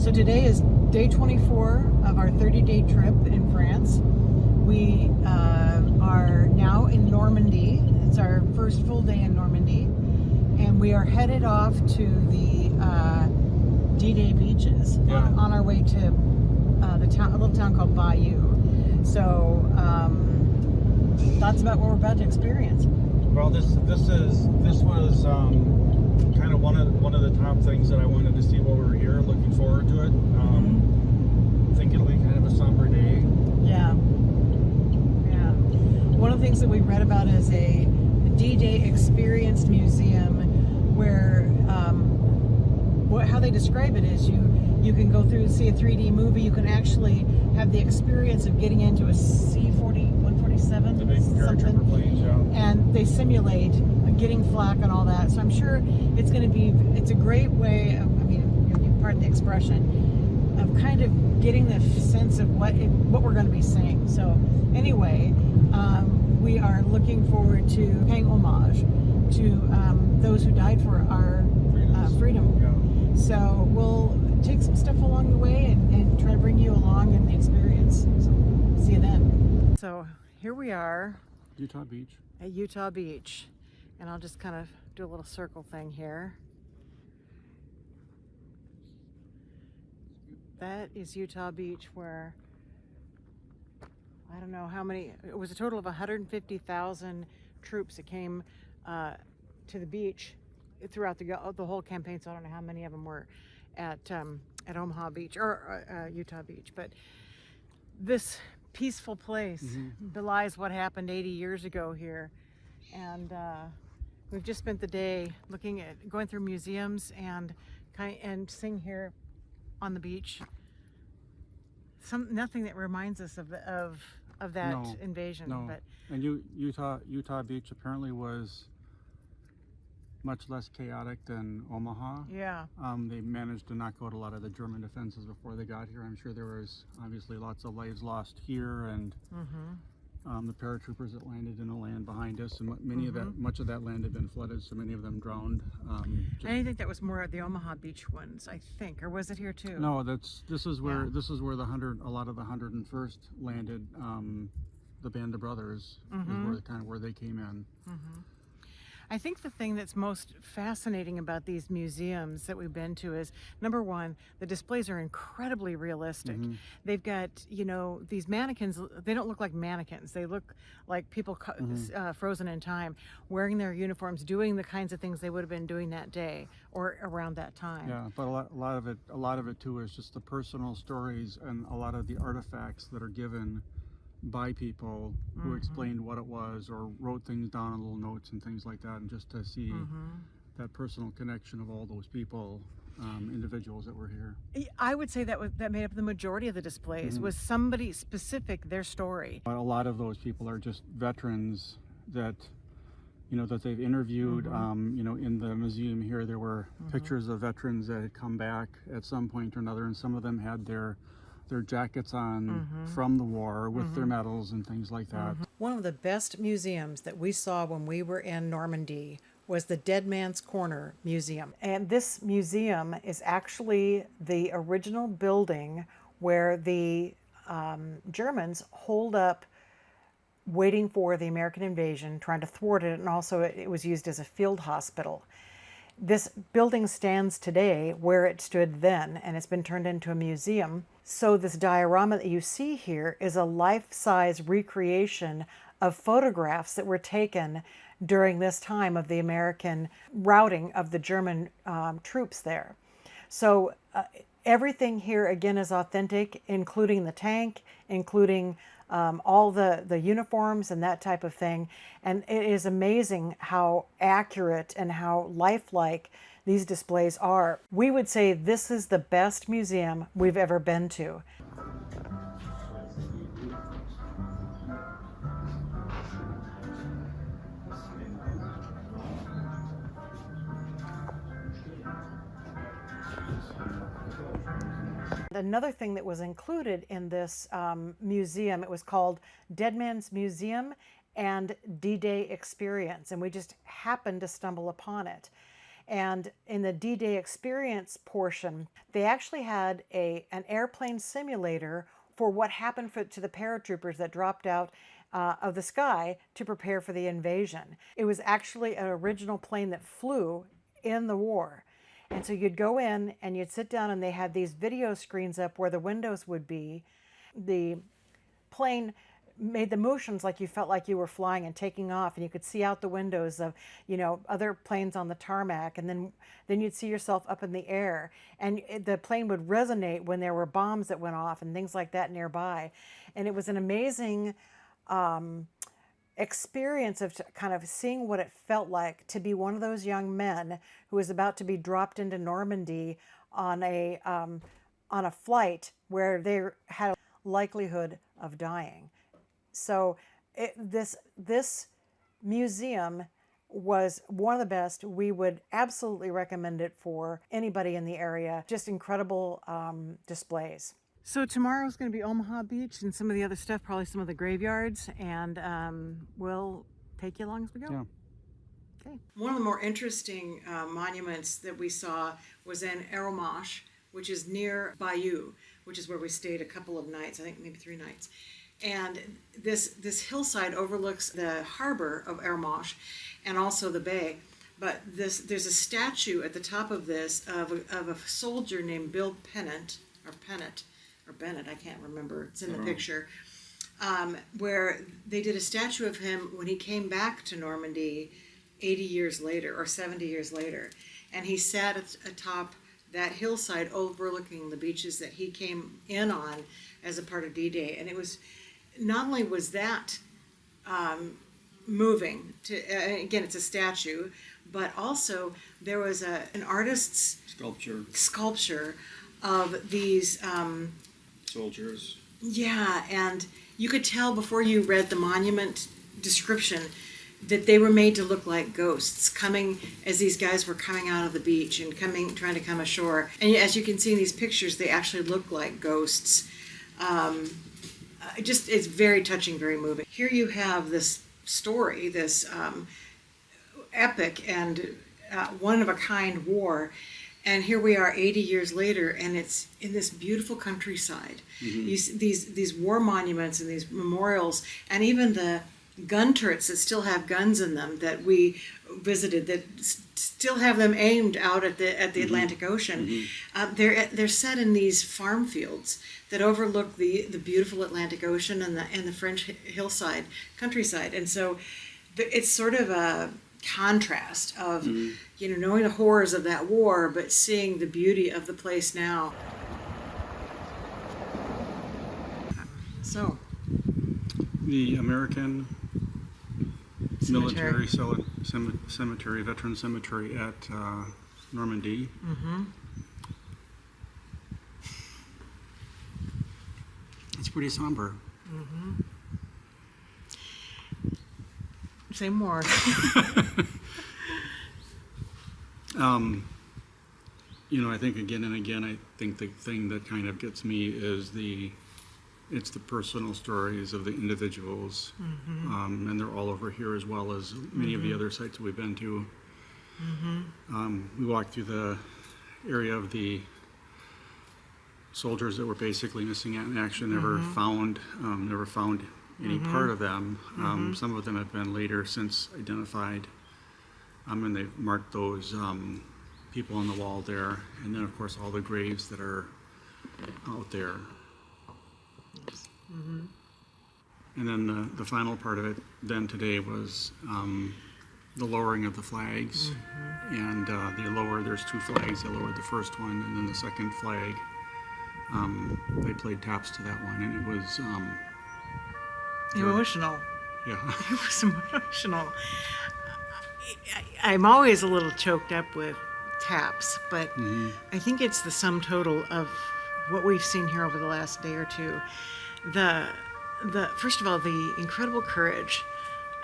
So today is day 24 of our 30-day trip in France. We are now in Normandy. It's our first full day in Normandy. And we are headed off to the D-Day beaches on our way to a little town called Bayeux. So that's about what we're about to experience. Well, this was kind of one of the top things that I wanted to see while we were here. Looking forward to it. I think it'll be kind of a somber day. Yeah. One of the things that we read about is a D-Day experience museum where how they describe it is you can go through and see a 3D movie. You can actually have the experience of getting into a C-147, the big paratrooper planes, and they simulate getting flak and all that. So I'm sure it's a great way of, pardon the expression, of kind of getting the sense of what we're going to be seeing. So anyway, we are looking forward to paying homage to those who died for our freedom. Yeah. So we'll take some stuff along the way and try to bring you along in the experience. So see you then. So here we are. Utah Beach. At Utah Beach. And I'll just kind of do a little circle thing here. That is Utah Beach, where I don't know how many, it was a total of 150,000 troops that came to the beach throughout the whole campaign. So I don't know how many of them were at Omaha Beach or Utah Beach. But this peaceful place belies what happened 80 years ago here. And we've just spent the day going through museums and seeing here on the beach nothing that reminds us of that invasion. No. But and Utah Beach apparently was much less chaotic than Omaha. yeah, They managed to knock out a lot of the German defenses before they got here. I'm sure there was obviously lots of lives lost here, and the paratroopers that landed in the land behind us, and much of that land had been flooded, so many of them drowned. I think that was more at the Omaha Beach ones, I think, or was it here too? No, this is where a lot of the 101st landed. The Band of Brothers is where they came in. I think the thing that's most fascinating about these museums that we've been to is, number one, the displays are incredibly realistic. They've got, these mannequins, they don't look like mannequins. They look like people frozen in time, wearing their uniforms, doing the kinds of things they would have been doing that day or around that time. Yeah, but a lot of it too is just the personal stories and a lot of the artifacts that are given by people who explained what it was or wrote things down on little notes and things like that, and just to see that personal connection of all those people, individuals that were here. I would say that made up the majority of the displays, was somebody specific, their story. But a lot of those people are just veterans that that they've interviewed. In the museum here there were pictures of veterans that had come back at some point or another, and some of them had their jackets on from the war with their medals and things like that. One of the best museums that we saw when we were in Normandy was the Dead Man's Corner Museum. And this museum is actually the original building where the Germans holed up waiting for the American invasion, trying to thwart it, and also it was used as a field hospital. This building stands today where it stood then, and it's been turned into a museum. So this diorama that you see here is a life-size recreation of photographs that were taken during this time of the American routing of the German troops there. So everything here again is authentic, including the tank, including all the uniforms and that type of thing. And it is amazing how accurate and how lifelike these displays are. We would say this is the best museum we've ever been to. Another thing that was included in this museum, it was called Dead Man's Museum and D-Day Experience, and we just happened to stumble upon it. And in the D-Day experience portion, they actually had an airplane simulator for what happened to the paratroopers that dropped out of the sky to prepare for the invasion. It was actually an original plane that flew in the war. And so you'd go in and you'd sit down, and they had these video screens up where the windows would be. The plane made the motions like you felt like you were flying and taking off, and you could see out the windows of, other planes on the tarmac, and then you'd see yourself up in the air, and the plane would resonate when there were bombs that went off and things like that nearby. And it was an amazing experience of kind of seeing what it felt like to be one of those young men who was about to be dropped into Normandy on a flight where they had a likelihood of dying. So this museum was one of the best. We would absolutely recommend it for anybody in the area. Just incredible displays. So tomorrow's going to be Omaha Beach and some of the other stuff, probably some of the graveyards, and we'll take you along as we go. Yeah. Okay. One of the more interesting monuments that we saw was in Arromanches, which is near Bayeux, which is where we stayed a couple of nights, I think maybe 3 nights. And this hillside overlooks the harbor of Arromanches and also the bay. But there's a statue at the top of this of a soldier named Bill Pennant, or Bennett, I can't remember. It's in the picture, where they did a statue of him when he came back to Normandy 80 years later or 70 years later. And he sat atop that hillside overlooking the beaches that he came in on as a part of D-Day. And it was, not only was that moving, again, it's a statue, but also there was an artist's sculpture of these Soldiers. Yeah, and you could tell before you read the monument description that they were made to look like ghosts coming as these guys were coming out of the beach and trying to come ashore. And as you can see in these pictures, they actually look like ghosts. It's very touching, very moving. Here you have this story, this epic and one-of-a-kind war. And here we are 80 years later, and it's in this beautiful countryside. Mm-hmm. You see these war monuments and these memorials, and even the gun turrets that still have guns in them that we visited, that still have them aimed out at the mm-hmm. Atlantic Ocean. Mm-hmm. They're set in these farm fields that overlook the beautiful Atlantic Ocean and the French hillside, countryside. And so it's sort of a contrast of mm-hmm. Knowing the horrors of that war, but seeing the beauty of the place now. So the American military cemetery, veteran cemetery at Normandy. Mm-hmm. It's pretty somber. Mm-hmm. Say more. I think again and again, I think the thing that kind of gets me is it's the personal stories of the individuals, mm-hmm. And they're all over here as well as many mm-hmm. of the other sites that we've been to. Mm-hmm. We walked through the area of the soldiers that were basically missing in action, never mm-hmm. found any mm-hmm. part of them. Mm-hmm. Some of them have been later since identified, and they've marked those people on the wall there, and then of course all the graves that are out there. Mm-hmm. And then the final part of it then today was the lowering of the flags, mm-hmm. and there's 2 flags. They lowered the first one, and then the second flag, they played taps to that one, and it was emotional. Yeah. It was emotional. I'm always a little choked up with taps, but mm-hmm. I think it's the sum total of what we've seen here over the last day or two. First of all, the incredible courage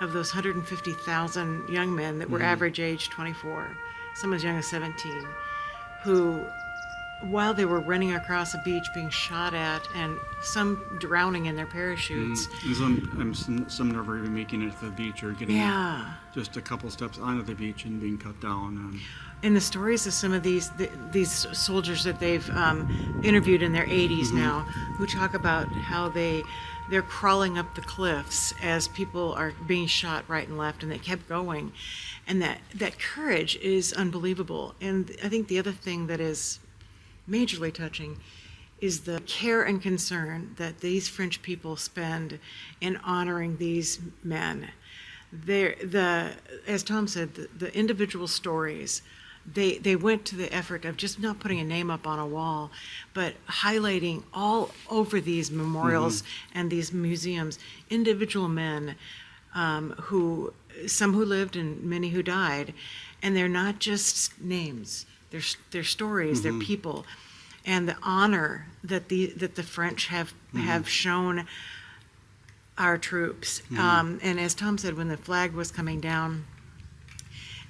of those 150,000 young men that were mm-hmm. average age 24, some as young as 17, who, while they were running across a beach being shot at, and some drowning in their parachutes. And some never even making it to the beach or getting just a couple steps onto the beach and being cut down. in the stories of some of these soldiers that they've interviewed in their 80s now, who talk about how they're crawling up the cliffs as people are being shot right and left, and they kept going, and that courage is unbelievable. And I think the other thing that is majorly touching is the care and concern that these French people spend in honoring these men. As Tom said, the individual stories, they went to the effort of just not putting a name up on a wall, but highlighting all over these memorials and these museums individual men, some who lived and many who died, and they're not just names. They're stories. They're people, and the honor that the French have shown our troops. And as Tom said, when the flag was coming down,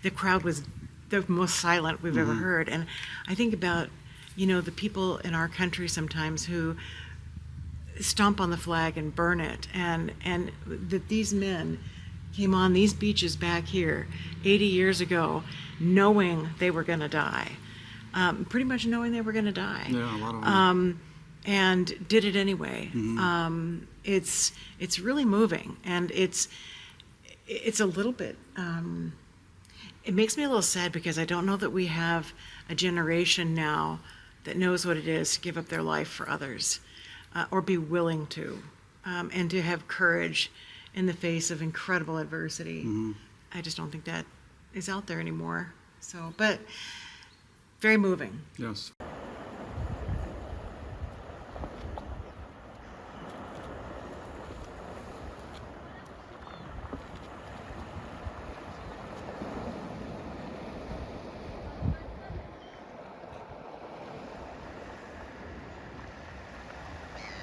the crowd was the most silent we've ever heard. And I think about, the people in our country sometimes who stomp on the flag and burn it, and that these men came on these beaches back here 80 years ago knowing they were going to die, pretty much knowing they were going to die. Yeah, a lot of them. And did it anyway. It's really moving, and it's a little bit, it makes me a little sad because I don't know that we have a generation now that knows what it is to give up their life for others, or be willing to, and to have courage in the face of incredible adversity. I just don't think that is out there anymore. So, but very moving. Yes.